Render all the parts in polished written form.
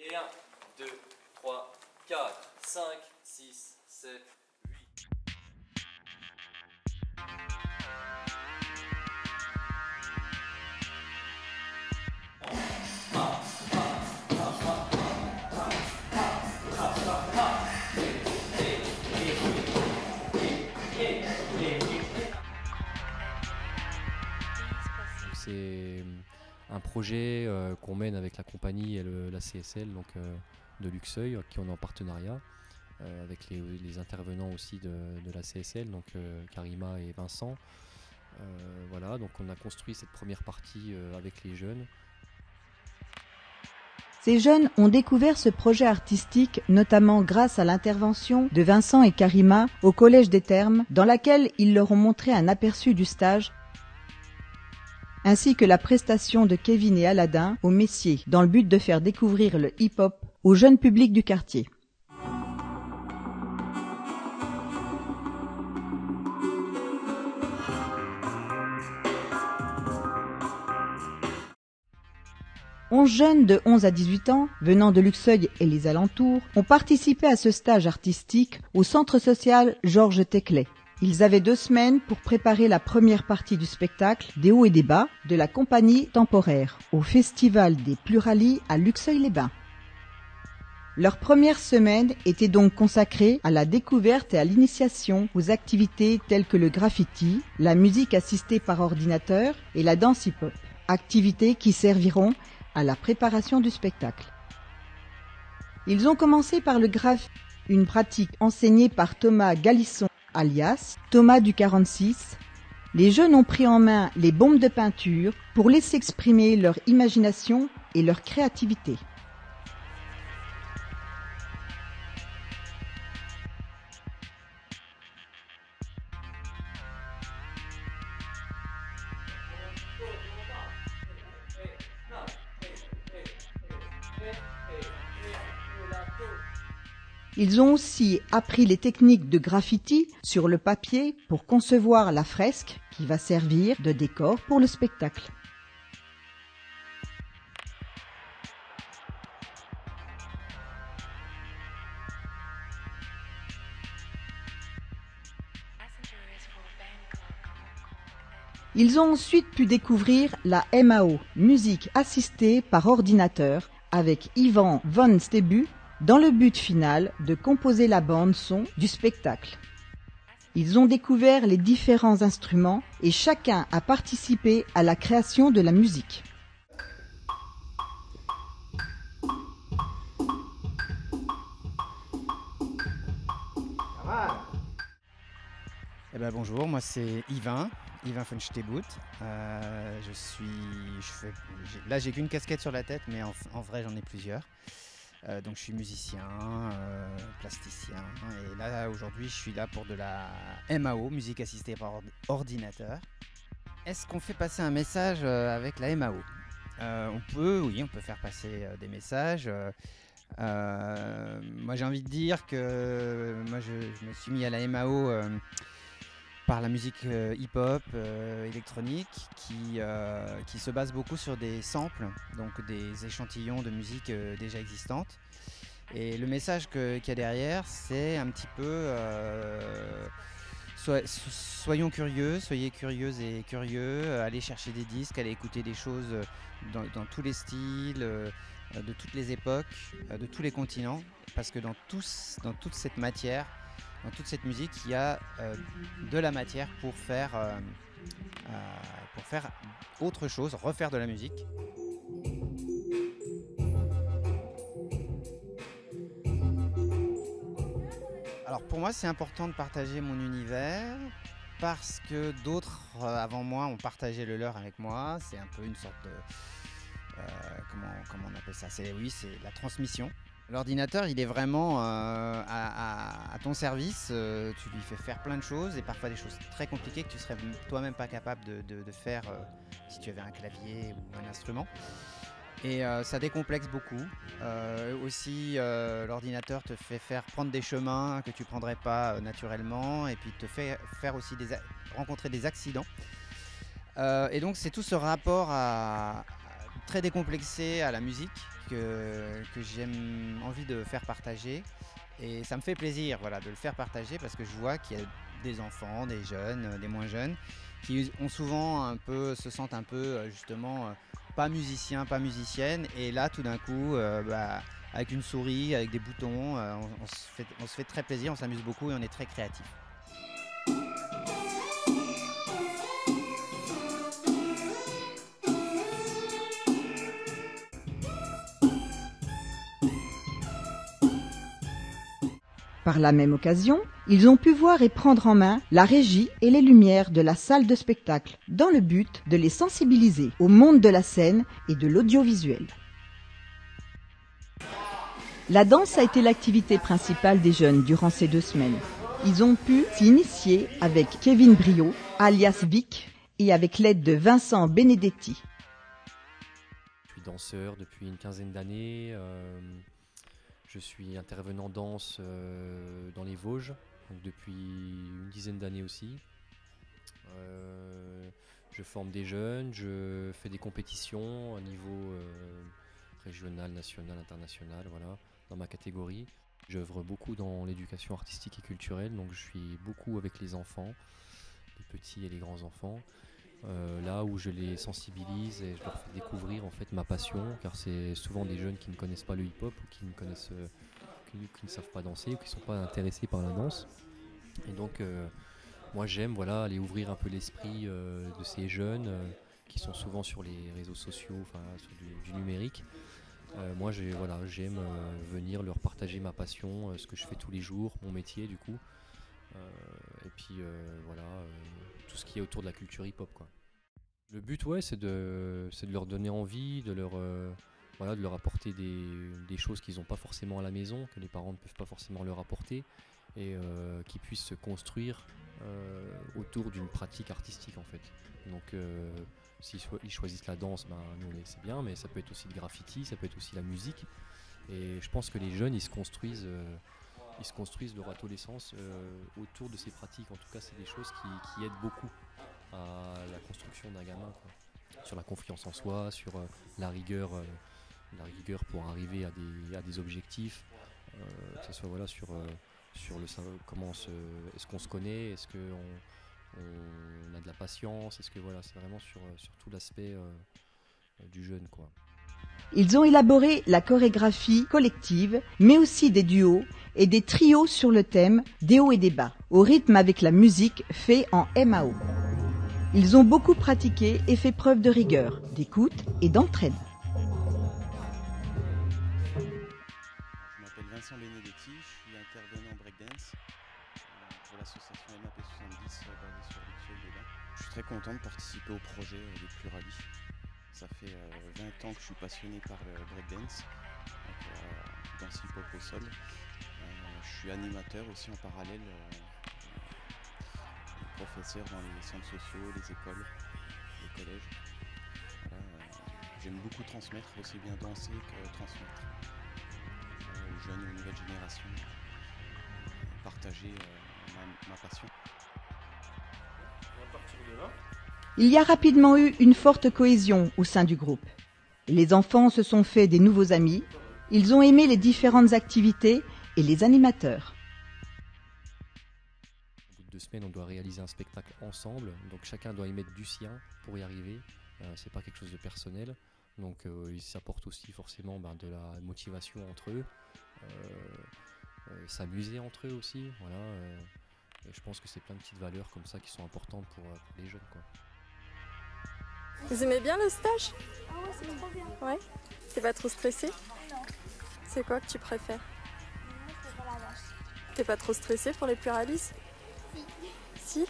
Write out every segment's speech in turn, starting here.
Et 1, 2, 3, 4, 5, 6, 7, 8. C'est un projet qu'on mène avec la compagnie et la CSL donc, de Luxeuil, qui on est en partenariat avec les intervenants aussi de la CSL, donc Karima et Vincent. Voilà, donc on a construit cette première partie avec les jeunes. Ces jeunes ont découvert ce projet artistique notamment grâce à l'intervention de Vincent et Karima au Collège des Thermes, dans laquelle ils leur ont montré un aperçu du stage, ainsi que la prestation de Kevin et Aladin au Messier, dans le but de faire découvrir le hip-hop au jeune public du quartier. Onze jeunes de 11 à 18 ans, venant de Luxeuil et les alentours, ont participé à ce stage artistique au centre social Georges Teclet. Ils avaient 2 semaines pour préparer la première partie du spectacle des hauts et des bas de la compagnie temporaire au Festival des Pluralies à Luxeuil-les-Bains. Leur première semaine était donc consacrée à la découverte et à l'initiation aux activités telles que le graffiti, la musique assistée par ordinateur et la danse hip-hop. Activités qui serviront à la préparation du spectacle. Ils ont commencé par le graffiti, une pratique enseignée par Thomas Galisson, alias Thomas du 46. Les jeunes ont pris en main les bombes de peinture pour laisser exprimer leur imagination et leur créativité. Ils ont aussi appris les techniques de graffiti sur le papier pour concevoir la fresque qui va servir de décor pour le spectacle. Ils ont ensuite pu découvrir la MAO, musique assistée par ordinateur, avec Ivan von Stebu, dans le but final de composer la bande-son du spectacle. Ils ont découvert les différents instruments et chacun a participé à la création de la musique. Bonjour, moi c'est Ivan von Stebut. Là j'ai qu'une casquette sur la tête, mais en vrai j'en ai plusieurs. Donc je suis musicien, plasticien, et là aujourd'hui je suis là pour de la MAO, musique assistée par ordinateur. Est-ce qu'on fait passer un message avec la MAO ? On peut faire passer des messages. Moi j'ai envie de dire que moi je me suis mis à la MAO par la musique hip-hop, électronique, qui se base beaucoup sur des samples, donc des échantillons de musique déjà existantes. Et le message qu'il y a derrière, c'est un petit peu soyons curieux, soyez curieuses et curieux, allez chercher des disques, allez écouter des choses dans tous les styles, de toutes les époques, de tous les continents, parce que dans toute cette matière, dans toute cette musique, il y a de la matière pour faire autre chose, refaire de la musique. Alors pour moi, c'est important de partager mon univers parce que d'autres avant moi ont partagé le leur avec moi. C'est un peu une sorte de... comment on appelle ça ? C'est la transmission. L'ordinateur, il est vraiment à ton service. Tu lui fais faire plein de choses et parfois des choses très compliquées que tu serais toi-même pas capable de faire si tu avais un clavier ou un instrument. Et ça décomplexe beaucoup. Aussi, l'ordinateur te fait prendre des chemins que tu prendrais pas naturellement, et puis te fait faire aussi rencontrer des accidents. Et donc c'est tout ce rapport très décomplexé à la musique que j'ai envie de faire partager. Et ça me fait plaisir voilà, de le faire partager parce que je vois qu'il y a des enfants, des jeunes, des moins jeunes qui ont souvent se sentent un peu justement pas musiciens, pas musiciennes. Et là tout d'un coup, avec une souris, avec des boutons, on se fait très plaisir, on s'amuse beaucoup et on est très créatif. Par la même occasion, ils ont pu voir et prendre en main la régie et les lumières de la salle de spectacle, dans le but de les sensibiliser au monde de la scène et de l'audiovisuel. La danse a été l'activité principale des jeunes durant ces 2 semaines. Ils ont pu s'y initier avec Kevin Brio, alias Vic, et avec l'aide de Vincent Benedetti. Je suis danseur depuis une quinzaine d'années. Je suis intervenant danse dans les Vosges, donc depuis une dizaine d'années aussi. Je forme des jeunes, je fais des compétitions à niveau régional, national, international, voilà, dans ma catégorie. J'œuvre beaucoup dans l'éducation artistique et culturelle, donc je suis beaucoup avec les enfants, les petits et les grands enfants. Là où je les sensibilise et je leur fais découvrir en fait ma passion, car c'est souvent des jeunes qui ne connaissent pas le hip-hop ou qui ne savent pas danser ou qui ne sont pas intéressés par la danse. Et donc moi j'aime aller ouvrir un peu l'esprit de ces jeunes qui sont souvent sur les réseaux sociaux, sur du numérique. Moi j'aime venir leur partager ma passion, ce que je fais tous les jours, mon métier du coup. Et puis tout ce qui est autour de la culture hip-hop, quoi. Le but c'est de leur donner envie, de leur apporter des choses qu'ils n'ont pas forcément à la maison, que les parents ne peuvent pas forcément leur apporter, et qu'ils puissent se construire autour d'une pratique artistique en fait. Donc s'ils choisissent la danse, nous c'est bien, mais ça peut être aussi le graffiti, ça peut être aussi la musique. Et je pense que les jeunes ils se construisent leur adolescence autour de ces pratiques. En tout cas, c'est des choses qui aident beaucoup à la construction d'un gamin, quoi. Sur la confiance en soi, sur la rigueur pour arriver à des objectifs, que ce soit sur comment est-ce qu'on se connaît, est-ce qu'on a de la patience, est-ce que c'est vraiment sur tout l'aspect du jeune, quoi. Ils ont élaboré la chorégraphie collective, mais aussi des duos et des trios sur le thème des hauts et des bas, au rythme avec la musique fait en MAO. Ils ont beaucoup pratiqué et fait preuve de rigueur, d'écoute et d'entraide. Je m'appelle Vincent Benedetti, je suis intervenant breakdance pour l'association MAP70 basée sur Luxeuil-les-Bains. Je suis très content de participer au projet des Pluralis. Ça fait 20 ans que je suis passionné par le breakdance, danse hip-hop au sol. Je suis animateur aussi en parallèle, professeur dans les centres sociaux, les écoles, les collèges. J'aime beaucoup transmettre, aussi bien danser que transmettre aux jeunes et aux nouvelles générations, partager ma passion. À partir de là, Il y a rapidement eu une forte cohésion au sein du groupe. Les enfants se sont fait des nouveaux amis, ils ont aimé les différentes activités et les animateurs. Au bout de 2 semaines, on doit réaliser un spectacle ensemble, donc chacun doit y mettre du sien pour y arriver. C'est pas quelque chose de personnel, donc ils s'apportent aussi forcément de la motivation entre eux, s'amuser entre eux aussi, et je pense que c'est plein de petites valeurs comme ça qui sont importantes pour les jeunes, quoi. Vous aimez bien le stage? Ah ouais, c'est trop bien. Ouais. T'es pas trop stressé? Non. C'est quoi que tu préfères? Moi, je fais pas la danse. T'es pas trop stressé pour les Pluralis? Si?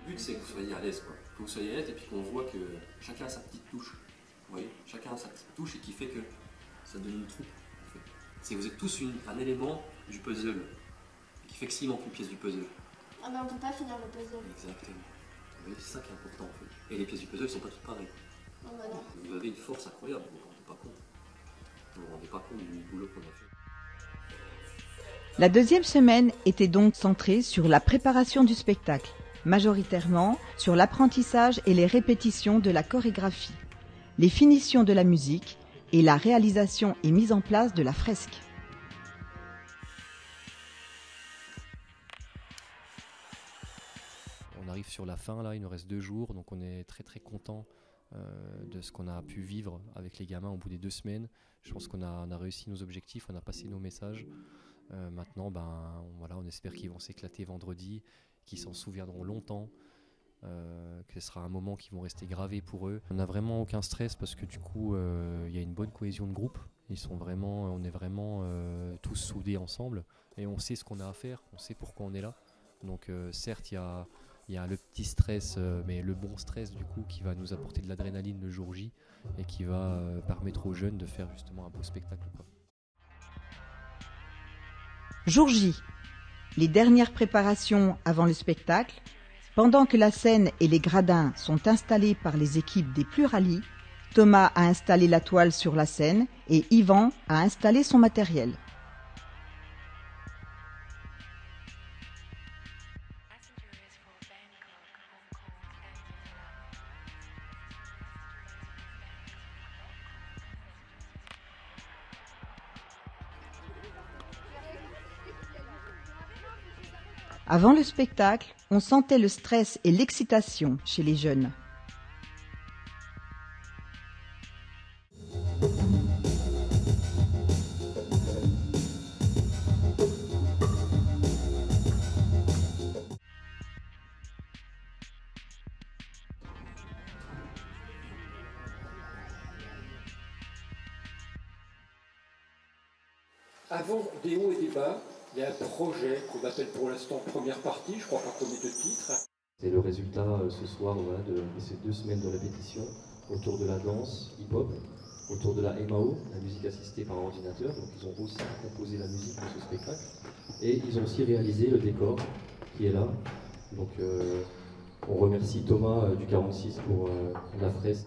le but c'est que vous soyez à l'aise, quoi. Que vous soyez à l'aise et puis qu'on voit que chacun a sa petite touche. Vous voyez, chacun a sa petite touche et qui fait que ça donne une troupe. En fait. C'est que vous êtes tous un élément du puzzle qui fait que s'il manque une pièce du puzzle. Ah mais on peut pas finir le puzzle. Exactement. Vous voyez, c'est ça qui est important en fait. Et les pièces du puzzle sont pas toutes pareilles. Oh bah non. Vous avez une force incroyable, vous ne vous rendez pas compte. Vous ne vous rendez pas compte du boulot qu'on a fait. La deuxième semaine était donc centrée sur la préparation du spectacle. majoritairement sur l'apprentissage et les répétitions de la chorégraphie, les finitions de la musique et la réalisation et mise en place de la fresque. On arrive sur la fin, là, il nous reste 2 jours, donc on est très content de ce qu'on a pu vivre avec les gamins au bout des 2 semaines. Je pense qu'on a réussi nos objectifs, on a passé nos messages. Maintenant, voilà, on espère qu'ils vont s'éclater vendredi, qu'ils s'en souviendront longtemps, que ce sera un moment qui vont rester gravés pour eux. On n'a vraiment aucun stress parce que du coup, il y a une bonne cohésion de groupe. On est vraiment tous soudés ensemble et on sait ce qu'on a à faire, on sait pourquoi on est là. Donc certes, il y a le petit stress, mais le bon stress du coup qui va nous apporter de l'adrénaline le jour J et qui va permettre aux jeunes de faire justement un beau spectacle, quoi. Jour J, les dernières préparations avant le spectacle. Pendant que la scène et les gradins sont installés par les équipes des Pluralis, Thomas a installé la toile sur la scène et Yvan a installé son matériel. Avant le spectacle, on sentait le stress et l'excitation chez les jeunes. Avant des hauts et des bas, il y a un projet qu'on appelle pour l'instant première partie, je crois pas qu'on ait de titre. C'est le résultat ce soir voilà, de ces 2 semaines de répétition autour de la danse hip-hop, autour de la MAO, la musique assistée par ordinateur. Donc ils ont aussi composé la musique de ce spectacle et ils ont aussi réalisé le décor qui est là. Donc on remercie Thomas du 46 pour la fresque.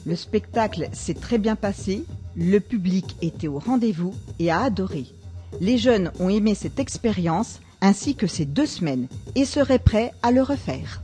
Le spectacle s'est très bien passé, le public était au rendez-vous et a adoré. Les jeunes ont aimé cette expérience ainsi que ces 2 semaines et seraient prêts à le refaire.